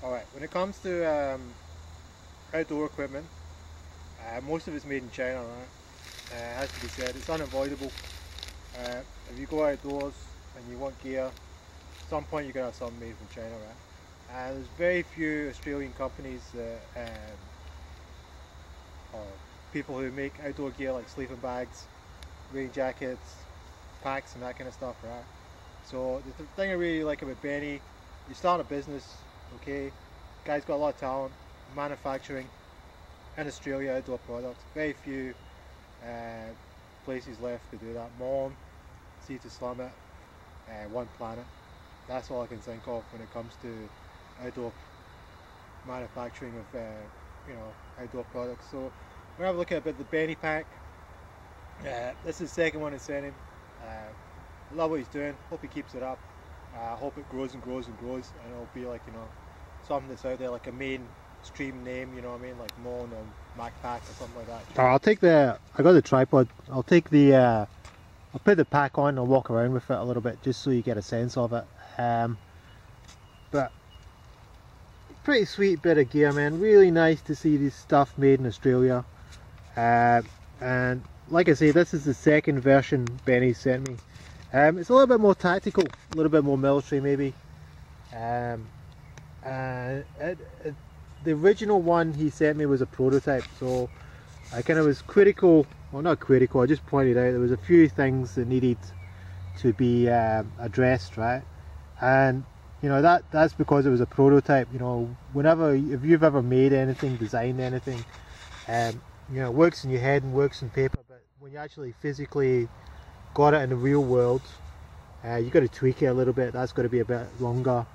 Alright, when it comes to outdoor equipment, most of it's made in China, right? It has to be said, it's unavoidable. If you go outdoors and you want gear, at some point you're going to have something made from China, right? There's very few Australian companies or people who make outdoor gear like sleeping bags, rain jackets, packs and that kind of stuff, right? So the thing I really like about Benny, you start a business, okay, guy's got a lot of talent, manufacturing in Australia, outdoor products, very few places left to do that. Mon, Sea to Summit, One Planet, that's all I can think of when it comes to outdoor manufacturing of outdoor products. So we're gonna have a look at a bit of the Benny pack. This is the second one I sent him. Love what he's doing, hope he keeps it up. Hope it grows and grows and grows, and it'll be like, something that's out there, like a mainstream name, you know what I mean, like Mon or MacPack or something like that. I got the tripod, I'll take the, I'll put the pack on and I'll walk around with it a little bit just so you get a sense of it. But pretty sweet bit of gear, man, really nice to see this stuff made in Australia. And like I say, this is the second version Benny sent me. It's a little bit more tactical, a little bit more military maybe. The original one he sent me was a prototype, so I kind of was critical, well not critical, I just pointed out there was a few things that needed to be addressed, right? And that's because it was a prototype. If you've ever made anything, designed anything, it works in your head and works in paper, but when you actually physically got it in the real world, you got to tweak it a little bit. That's got to be a bit longer,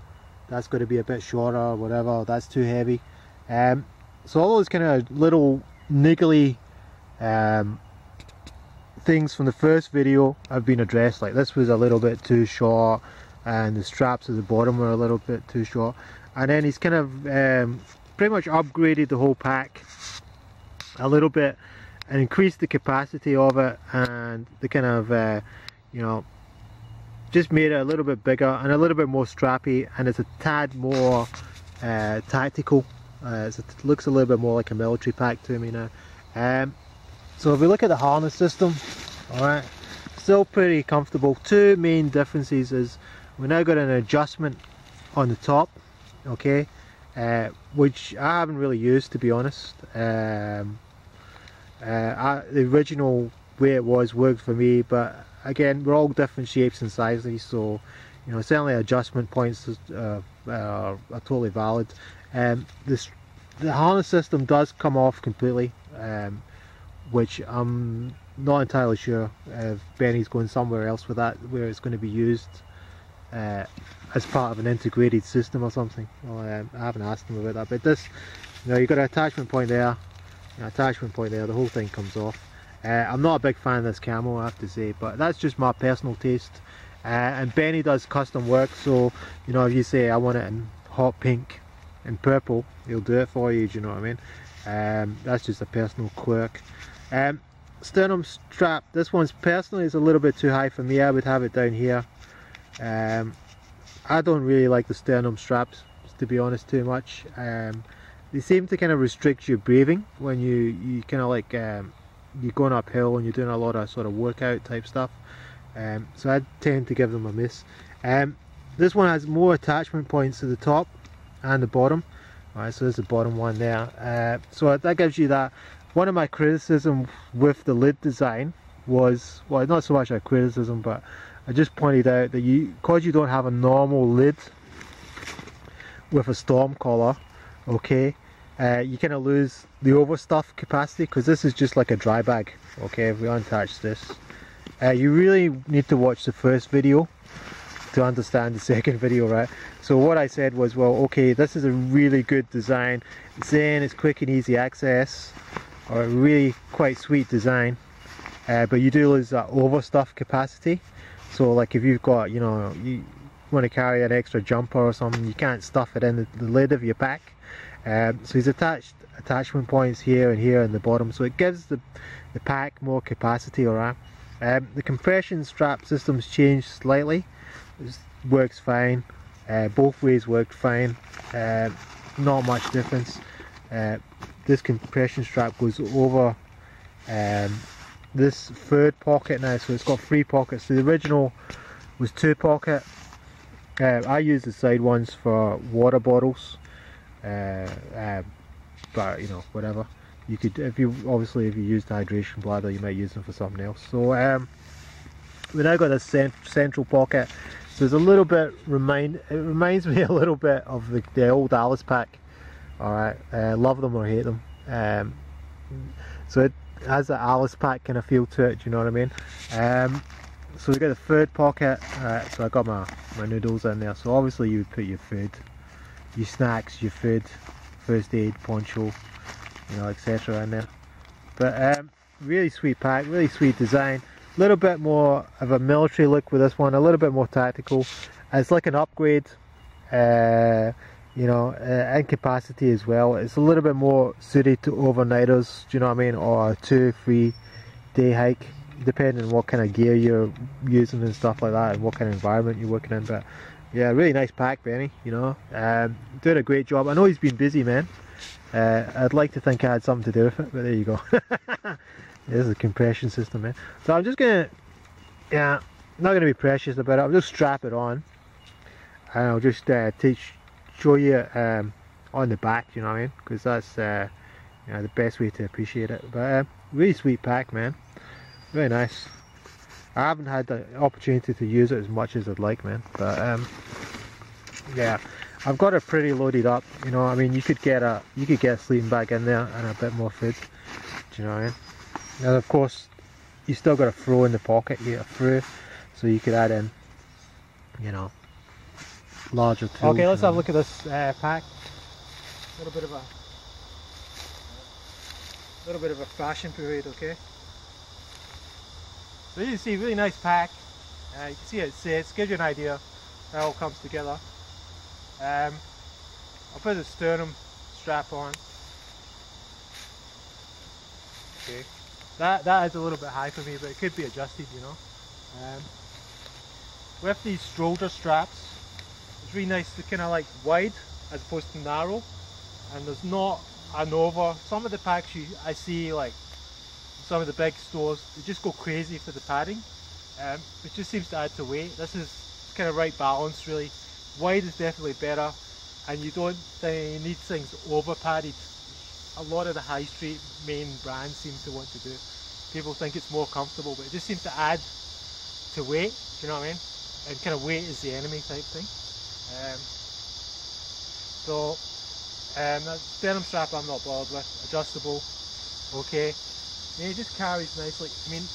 that's got to be a bit shorter, whatever, that's too heavy. So all those kind of little niggly things from the first video have been addressed. Like this was a little bit too short, and the straps at the bottom were a little bit too short, and then he's kind of pretty much upgraded the whole pack a little bit and increased the capacity of it, and the kind of just made it a little bit bigger and a little bit more strappy, and it's a tad more tactical. It looks a little bit more like a military pack to me now. So if we look at the harness system, alright, still pretty comfortable. Two main differences is we now got an adjustment on the top, okay, which I haven't really used, to be honest. The original way it was worked for me, but again, we're all different shapes and sizes, so certainly adjustment points are totally valid. The harness system does come off completely, which I'm not entirely sure if Benny's going somewhere else with that, where it's going to be used as part of an integrated system or something. Well, I haven't asked him about that, but this, you've got an attachment point there, the whole thing comes off. I'm not a big fan of this camo, I have to say, but that's just my personal taste. And Benny does custom work, so if you say I want it in hot pink and purple, he'll do it for you, do you know what I mean? That's just a personal quirk. Sternum strap, this one's personally is a little bit too high for me. I would have it down here. I don't really like the sternum straps, to be honest, too much. They seem to kind of restrict your breathing when you kind of like you're going uphill and you're doing a lot of sort of workout type stuff. So I tend to give them a miss. This one has more attachment points to the top and the bottom. Alright, so there's the bottom one there. So that gives you that. One of my criticism with the lid design was, well, not so much a criticism, but I just pointed out that because you don't have a normal lid with a storm collar, okay, you kind of lose the overstuff capacity, because this is just like a dry bag. Okay, if we unattach this, you really need to watch the first video to understand the second video, right? So what I said was, well, okay, this is a really good design, it's saying it's quick and easy access, or a really quite sweet design, but you do lose that overstuff capacity. So like if you've got, you want to carry an extra jumper or something, you can't stuff it in the lid of your pack. So he's attached attachment points here and here in the bottom, so it gives the pack more capacity, alright. The compression strap system's changed slightly. It works fine. Both ways worked fine. not much difference. This compression strap goes over this third pocket now, so it's got 3 pockets. So the original was 2 pocket. I use the side ones for water bottles, but you know, whatever. You could, if you use the hydration bladder, you might use them for something else. So we now got this central pocket. So there's a little bit it reminds me a little bit of the old Alice pack. Alright, love them or hate them. So it has that Alice pack kind of feel to it, do you know what I mean? So we got the third pocket. So I got my noodles in there. So obviously you would put your food, your snacks, your food, first aid, poncho, you know, etc. in there. But really sweet pack, really sweet design. A little bit more of a military look with this one, a little bit more tactical. It's like an upgrade, you know, in capacity as well. It's a little bit more suited to overnighters, do you know what I mean, or a 2-3 day hike, depending on what kind of gear you're using and stuff like that, and what kind of environment you're working in. But yeah, really nice pack, Benny, you know, doing a great job. I know he's been busy, man. I'd like to think I had something to do with it, but there you go. There's the compression system, man. So I'm just gonna, yeah, not gonna be precious about it. I'll just strap it on, and I'll just show you on the back, you know what I mean? Because that's you know, the best way to appreciate it. But really sweet pack, man. Very nice. I haven't had the opportunity to use it as much as I'd like, man. But yeah, I've got it pretty loaded up. You know, I mean, you could get a sleeping bag in there and a bit more food. Do you know what I mean? And of course, you still got a throw in the pocket. You get a throw, so you could add in, you know, larger tools. Okay, let's have a look at this pack. A little bit of a fashion parade, okay? So you can see, really nice pack. You can see it sits, gives you an idea how it all comes together. I'll put the sternum strap on. Okay, that is a little bit high for me, but it could be adjusted, you know. With these shoulder straps, it's really nice to kind of like wide as opposed to narrow, and there's not an over. Some of the packs I see, like some of the big stores, they just go crazy for the padding. It just seems to add to weight. This is kind of right balance, really. Wide is definitely better, and you don't need things over padded. A lot of the high street main brands seem to want to do. People think it's more comfortable, but it just seems to add to weight, you know what I mean? And kind of weight is the enemy type thing. That denim strap I'm not bothered with, adjustable, okay. And it just carries nicely. I mean,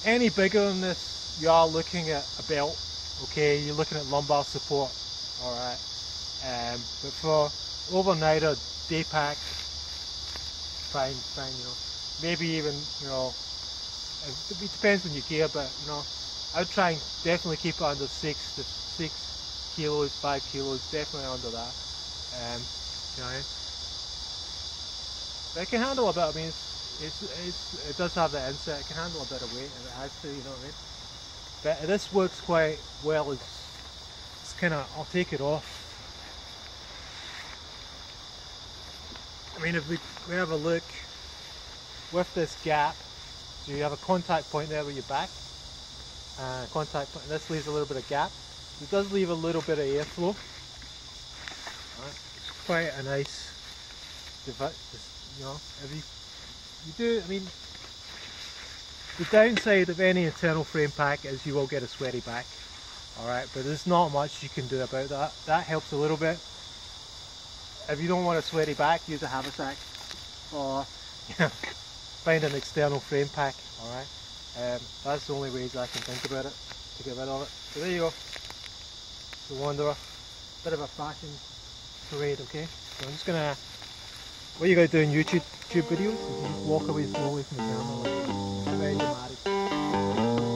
any bigger than this, you are looking at a belt, okay, you're looking at lumbar support, alright. But for overnighter, day pack, fine, you know. Maybe even, you know, it depends on your gear, but you know, I would try and definitely keep it under 6 kilos, 5 kilos, definitely under that. You know, but it can handle a bit. I mean, it does have that inset. It can handle a bit of weight if it has to, you know what I mean. But this works quite well. It's kind of, I'll take it off. I mean, if we have a look with this gap, so you have a contact point there with your back, contact point. This leaves a little bit of gap. It does leave a little bit of airflow. It's quite a nice device, you know. If you do, I mean, the downside of any internal frame pack is you will get a sweaty back. Alright, but there's not much you can do about that. That helps a little bit. If you don't want a sweaty back, use a haversack, or you know, find an external frame pack. Alright, that's the only ways I can think about it to get rid of it. So there you go, the Wanderer. Bit of a fashion parade, okay? So I'm just gonna, what you gotta do in YouTube videos is you just walk away slowly from the camera, like very dramatic.